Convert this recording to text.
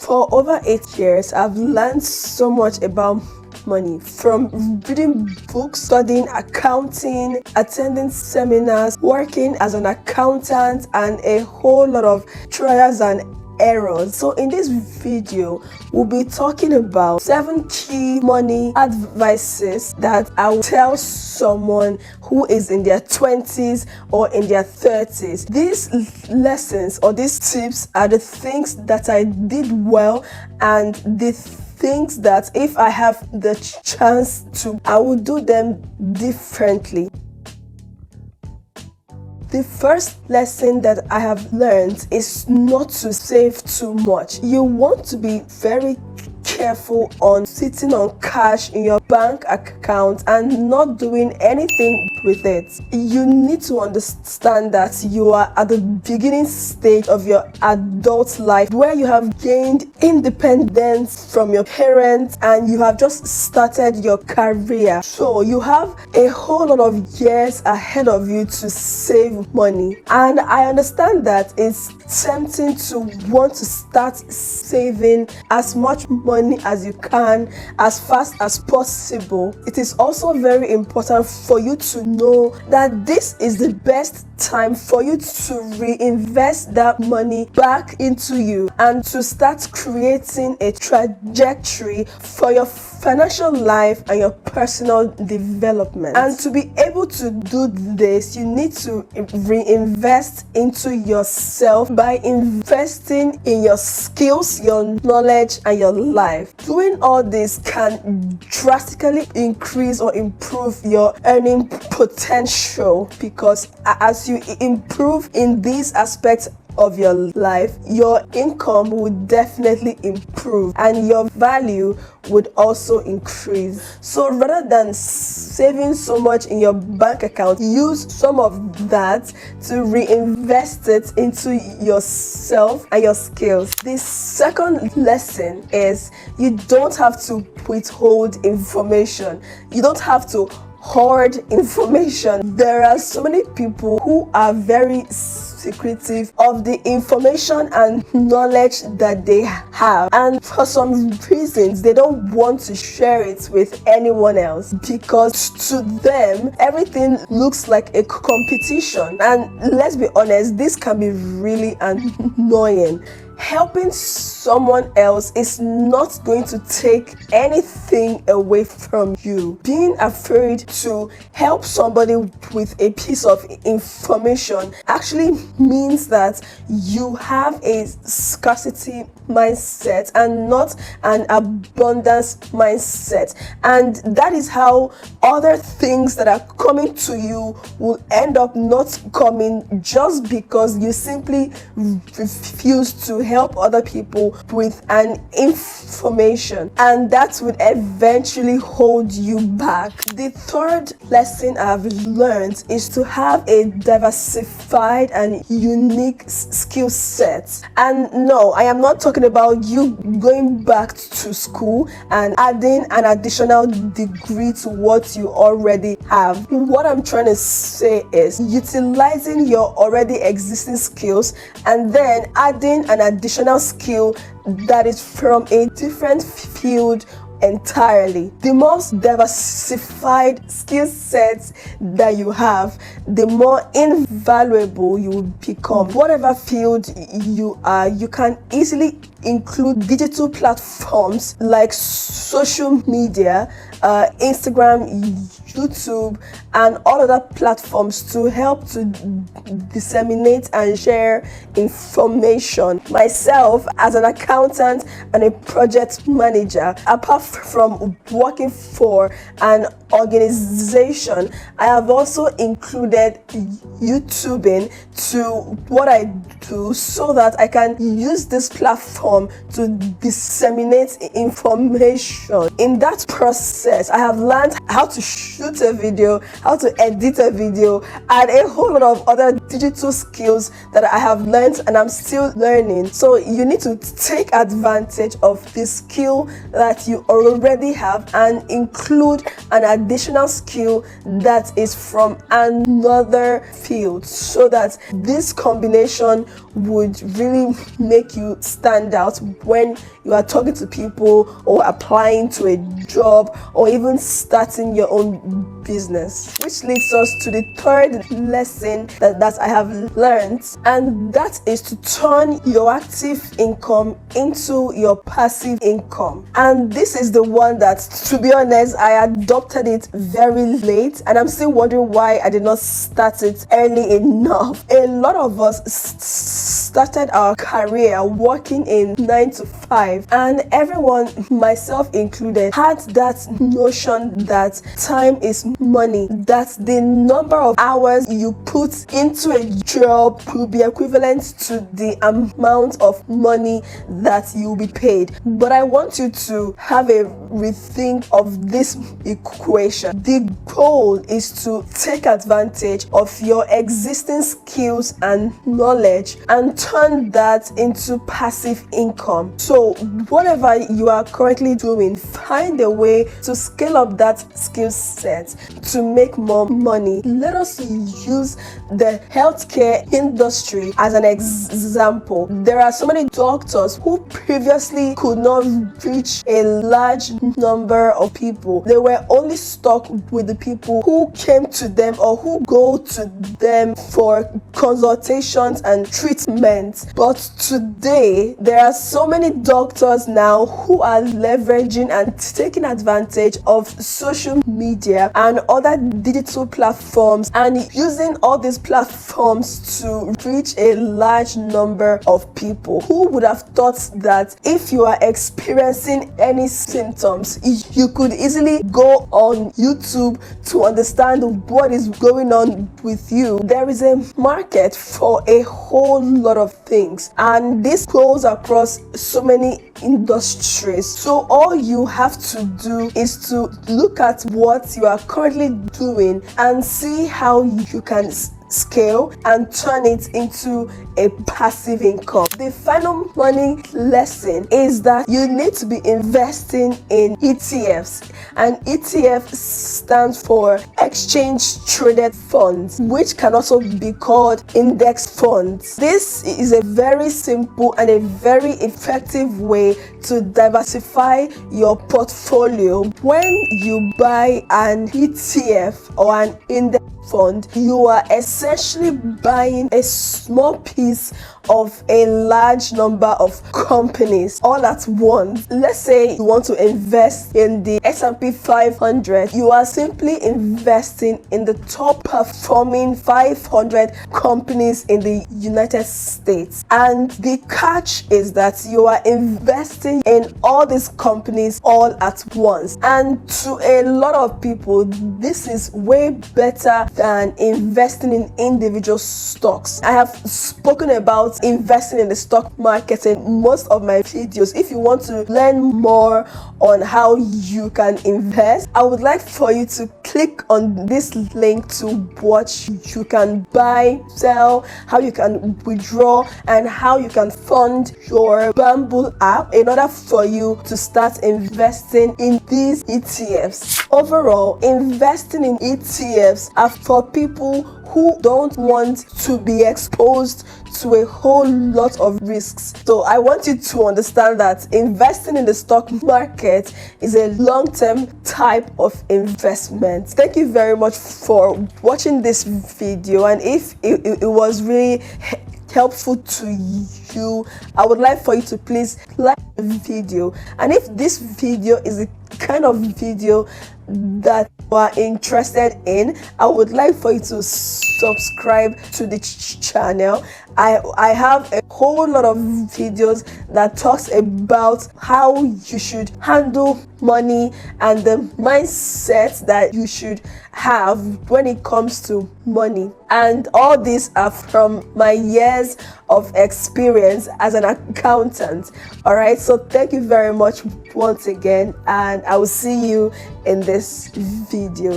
For over 8 years, I've learned so much about money, from reading books, studying accounting, attending seminars, working as an accountant, and a whole lot of trials and errors. So in this video, we'll be talking about 7 key money advices that I will tell someone who is in their 20s or in their 30s. These lessons or these tips are the things that I did well and the things that if I have the chance to, I will do them differently. The first lesson that I have learned is not to save too much. You want to be very careful on sitting on cash in your bank account and not doing anything with it. You need to understand that you are at the beginning stage of your adult life where you have gained independence from your parents and you have just started your career. So you have a whole lot of years ahead of you to save money. And I understand that it's tempting to want to start saving as much money as you can as fast as possible. It is also very important for you to know that this is the best time for you to reinvest that money back into you and to start creating a trajectory for your financial life and your personal development. And to be able to do this, you need to reinvest into yourself by investing in your skills, your knowledge, and your life. Doing all this can drastically increase or improve your earning potential, because as you improve in these aspects of your life, your income would definitely improve and your value would also increase. So rather than saving so much in your bank account, use some of that to reinvest it into yourself and your skills. The second lesson is you don't have to withhold information. You don't have to hoard information. There are so many people who are very secretive of the information and knowledge that they have, and for some reasons they don't want to share it with anyone else because to them everything looks like a competition. And let's be honest, this can be really annoying. Helping someone else is not going to take anything away from you. Being afraid to help somebody with a piece of information actually means that you have a scarcity mindset and not an abundance mindset. And that is how other things that are coming to you will end up not coming, just because you simply refuse to help other people with an information, and that would eventually hold you back. The third lesson I've learned is to have a diversified and unique skill set. And no, I am not talking about you going back to school and adding an additional degree to what you already have. What I'm trying to say is utilizing your already existing skills and then adding an additional skill that is from a different field entirely. The most diversified skill sets that you have, the more invaluable you will become. Whatever field you are, you can easily include digital platforms like social media, Instagram, YouTube, and all other platforms to help to disseminate and share information. Myself, as an accountant and a project manager, apart from working for an organization, I have also included YouTubing to what I do so that I can use this platform to disseminate information. In that process, I have learned how to shoot a video, how to edit a video, and a whole lot of other digital skills that I have learned and I'm still learning. So you need to take advantage of the skill that you already have and include an additional skill that is from another field, so that this combination would really make you stand out when you are talking to people or applying to a job or even starting your own business. Which leads us to the third lesson that I have learned, and that is to turn your active income into your passive income. And this is the one that, to be honest, I adopted it very late, and I'm still wondering why I did not start it early enough. A lot of us started our career working in 9 to 5, and everyone, myself included, had that notion that time is money, that the number of hours you put into a job will be equivalent to the amount of money that you'll be paid. But I want you to have a rethink of this equation. The goal is to take advantage of your existing skills and knowledge and turn that into passive income. So whatever you are currently doing, find a way to scale up that skill set to make more money. Let us use the healthcare industry as an example. There are so many doctors who previously could not reach a large number of people. They were only stuck with the people who came to them or who go to them for consultations and treatments. But today, there are so many doctors now who are leveraging and taking advantage of social media and other digital platforms and using all these platforms to reach a large number of people. Who would have thought that if you are experiencing any symptoms, you could easily go on YouTube to understand what is going on with you? There is a market for a whole lot of things, and this goes across so many industries. So all you have to do is to look at what you are currently doing and see how you can scale and turn it into a passive income. The final money lesson is that you need to be investing in ETFs, and ETF stands for exchange traded funds, which can also be called index funds. This is a very simple and a very effective way to diversify your portfolio. When you buy an ETF or an index fund, you are essentially buying a small piece of a large number of companies all at once. Let's say you want to invest in the S&P 500. You are simply investing in the top performing 500 companies in the United States. And the catch is that you are investing in all these companies all at once. And to a lot of people, this is way better than investing in individual stocks. I have spoken about investing in the stock market in most of my videos. If you want to learn more on how you can invest, I would like for you to click on this link to watch. You can buy, sell, how you can withdraw, and how you can fund your Bamboo app in order for you to start investing in these ETFs. Overall, investing in ETFs are for people who don't want to be exposed to a whole lot of risks. So I want you to understand that investing in the stock market is a long-term type of investment. Thank you very much for watching this video, and if it was really helpful to you, I would like for you to please like the video. And if this video is the kind of video that you are interested in, I would like for you to subscribe to the channel. I have a whole lot of videos that talks about how you should handle money and the mindset that you should have when it comes to money. And all these are from my years of experience as an accountant. All right, so thank you very much once again, and I will see you in this video.